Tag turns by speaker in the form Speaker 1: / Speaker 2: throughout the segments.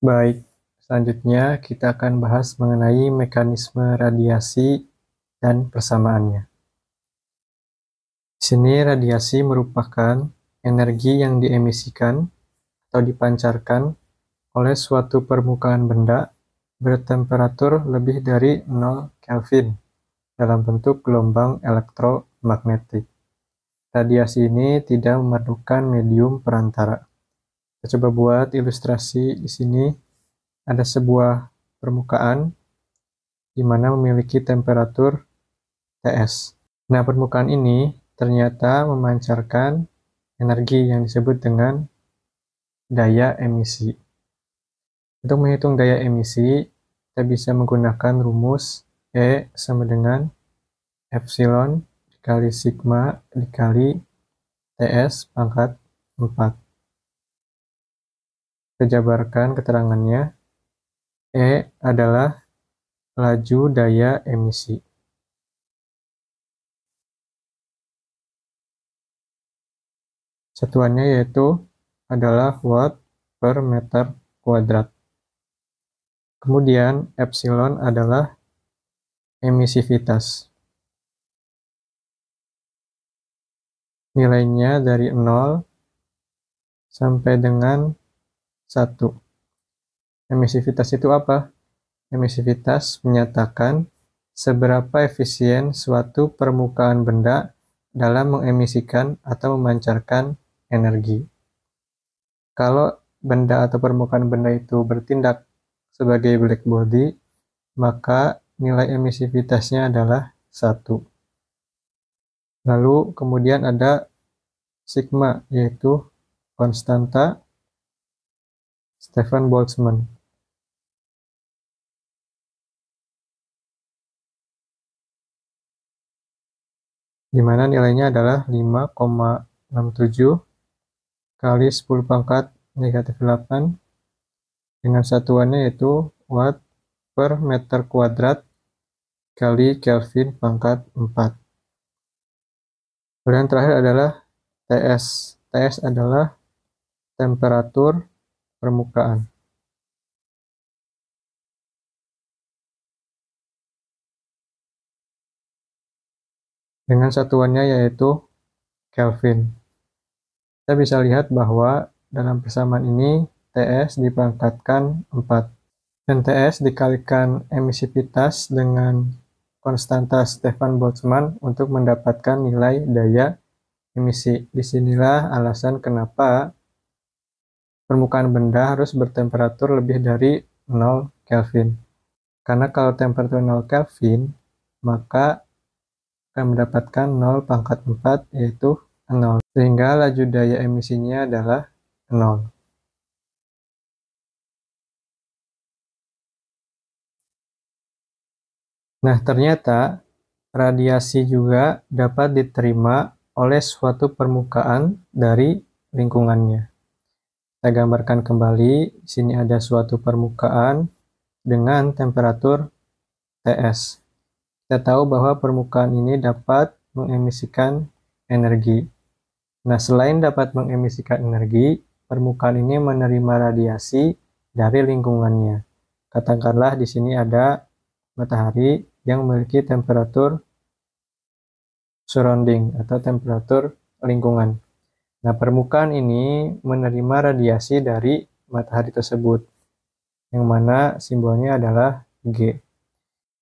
Speaker 1: Baik, selanjutnya kita akan bahas mengenai mekanisme radiasi dan persamaannya. Di sini radiasi merupakan energi yang diemisikan atau dipancarkan oleh suatu permukaan benda bertemperatur lebih dari 0 Kelvin dalam bentuk gelombang elektromagnetik. Radiasi ini tidak memerlukan medium perantara. Kita coba buat ilustrasi di sini. Ada sebuah permukaan di mana memiliki temperatur Ts. Nah, permukaan ini ternyata memancarkan energi yang disebut dengan daya emisi. Untuk menghitung daya emisi, kita bisa menggunakan rumus E sama dengan epsilon dikali sigma dikali Ts pangkat 4. Kita jabarkan keterangannya. E adalah laju daya emisi. Satuannya yaitu adalah watt per meter kuadrat. Kemudian epsilon adalah emisivitas. Nilainya dari 0 sampai dengan 1. Emisivitas itu apa? Emisivitas menyatakan seberapa efisien suatu permukaan benda dalam mengemisikan atau memancarkan energi. Kalau benda atau permukaan benda itu bertindak sebagai black body, maka nilai emisivitasnya adalah 1. Lalu kemudian ada sigma, yaitu konstanta Stefan Boltzmann. Di mana nilainya adalah 5,67 kali 10 pangkat negatif 8 dengan satuannya yaitu watt per meter kuadrat kali Kelvin pangkat 4. Kemudian terakhir adalah Ts. Ts adalah temperatur permukaan. Dengan satuannya yaitu Kelvin. Kita bisa lihat bahwa dalam persamaan ini Ts dipangkatkan 4. Dan Ts dikalikan emisivitas dengan konstanta Stefan Boltzmann untuk mendapatkan nilai daya emisi. Disinilah alasan kenapa permukaan benda harus bertemperatur lebih dari 0 Kelvin. Karena kalau temperatur 0 Kelvin, maka akan mendapatkan 0 pangkat 4 yaitu 0. Sehingga laju daya emisinya adalah 0. Nah, ternyata radiasi juga dapat diterima oleh suatu permukaan dari lingkungannya. Saya gambarkan kembali, di sini ada suatu permukaan dengan temperatur Ts. Kita tahu bahwa permukaan ini dapat mengemisikan energi. Nah, selain dapat mengemisikan energi, permukaan ini menerima radiasi dari lingkungannya. Katakanlah di sini ada matahari yang memiliki temperatur surrounding atau temperatur lingkungan. Nah, permukaan ini menerima radiasi dari matahari tersebut, yang mana simbolnya adalah G.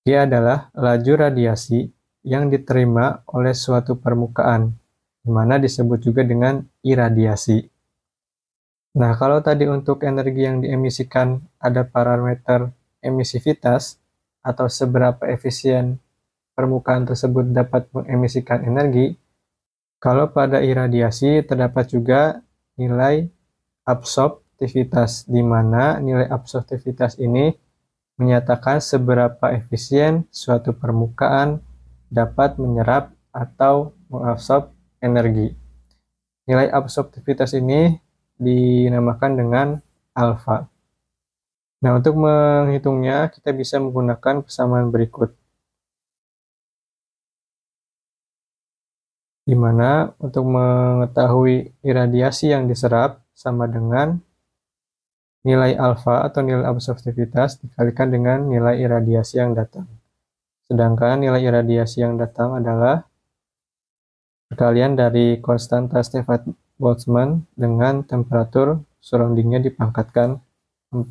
Speaker 1: G adalah laju radiasi yang diterima oleh suatu permukaan, di mana disebut juga dengan iradiasi. Nah, kalau tadi untuk energi yang diemisikan ada parameter emisivitas atau seberapa efisien permukaan tersebut dapat mengemisikan energi, kalau pada iradiasi terdapat juga nilai absorptivitas, di mana nilai absorptivitas ini menyatakan seberapa efisien suatu permukaan dapat menyerap atau mengabsorb energi. Nilai absorptivitas ini dinamakan dengan alfa. Nah, untuk menghitungnya kita bisa menggunakan persamaan berikut. Di mana untuk mengetahui iradiasi yang diserap sama dengan nilai alfa atau nilai absorptivitas dikalikan dengan nilai iradiasi yang datang. Sedangkan nilai iradiasi yang datang adalah perkalian dari konstanta Stefan Boltzmann dengan temperatur surroundingnya dipangkatkan 4.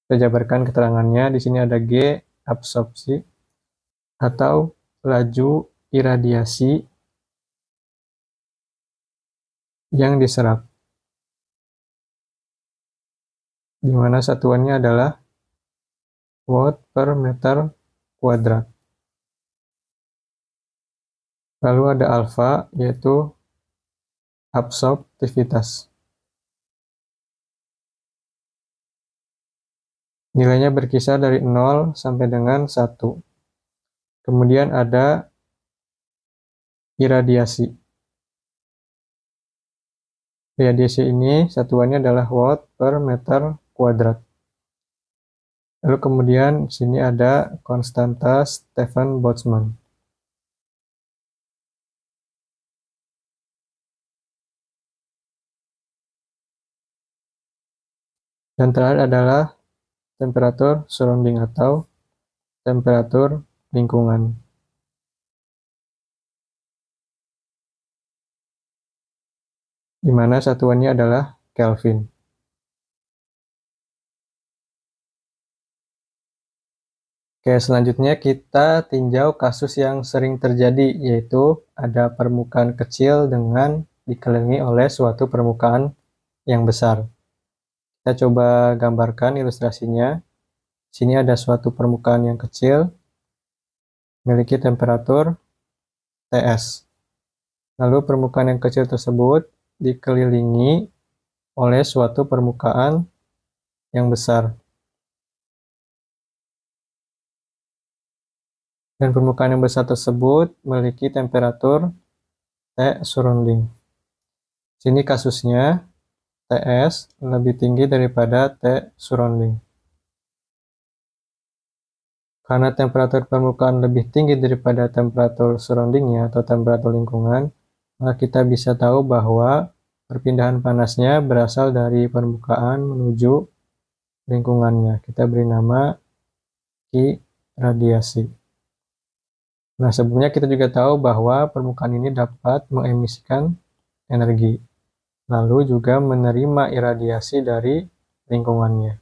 Speaker 1: Kita jabarkan keterangannya. Di sini ada G, absorpsi atau laju iradiasi yang diserap, di mana satuannya adalah watt per meter kuadrat. Lalu ada alfa, yaitu absorptivitas. Nilainya berkisar dari 0 sampai dengan 1. Kemudian ada iradiasi. Iradiasi ini satuannya adalah watt per meter kuadrat. Lalu kemudian di sini ada konstanta Stefan Boltzmann. Dan terakhir adalah temperatur surrounding atau temperatur lingkungan, di mana satuannya adalah Kelvin. Oke, selanjutnya kita tinjau kasus yang sering terjadi, yaitu ada permukaan kecil dengan dikelilingi oleh suatu permukaan yang besar. Kita coba gambarkan ilustrasinya. Di sini ada suatu permukaan yang kecil, memiliki temperatur Ts. Lalu permukaan yang kecil tersebut dikelilingi oleh suatu permukaan yang besar. Dan permukaan yang besar tersebut memiliki temperatur T surrounding. Sini kasusnya Ts lebih tinggi daripada T surrounding. Karena temperatur permukaan lebih tinggi daripada temperatur surroundingnya atau temperatur lingkungan, maka kita bisa tahu bahwa perpindahan panasnya berasal dari permukaan menuju lingkungannya. Kita beri nama Q radiasi. Nah, sebelumnya kita juga tahu bahwa permukaan ini dapat mengemisikan energi, lalu juga menerima iradiasi dari lingkungannya.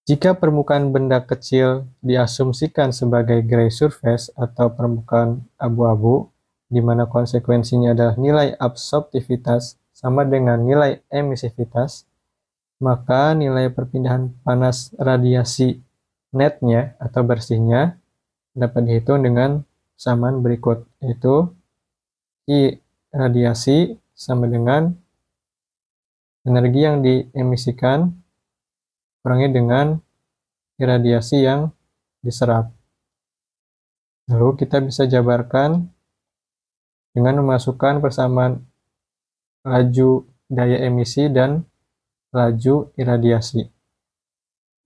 Speaker 1: Jika permukaan benda kecil diasumsikan sebagai gray surface atau permukaan abu-abu, di mana konsekuensinya adalah nilai absorptivitas sama dengan nilai emisivitas, maka nilai perpindahan panas radiasi netnya atau bersihnya dapat dihitung dengan persamaan berikut, yaitu I radiasi sama dengan energi yang diemisikan kurangi dengan iradiasi yang diserap. Lalu kita bisa jabarkan dengan memasukkan persamaan laju daya emisi dan laju iradiasi.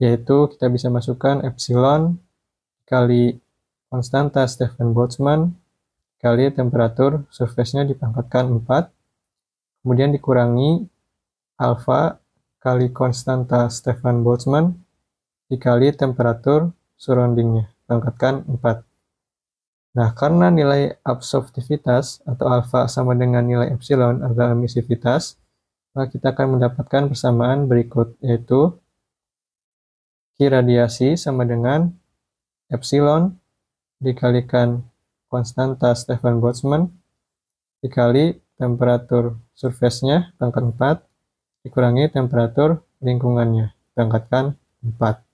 Speaker 1: Yaitu kita bisa masukkan epsilon kali konstanta Stefan Boltzmann kali temperatur surface-nya dipangkatkan 4, kemudian dikurangi alfa kali konstanta Stefan Boltzmann dikali temperatur surroundingnya, pangkatkan 4. Nah, karena nilai absorptivitas atau alfa sama dengan nilai epsilon adalah emisivitas, maka kita akan mendapatkan persamaan berikut, yaitu Q radiasi sama dengan epsilon dikalikan konstanta Stefan Boltzmann dikali temperatur surface-nya pangkat 4 dikurangi temperatur lingkungannya, pangkatkan 4.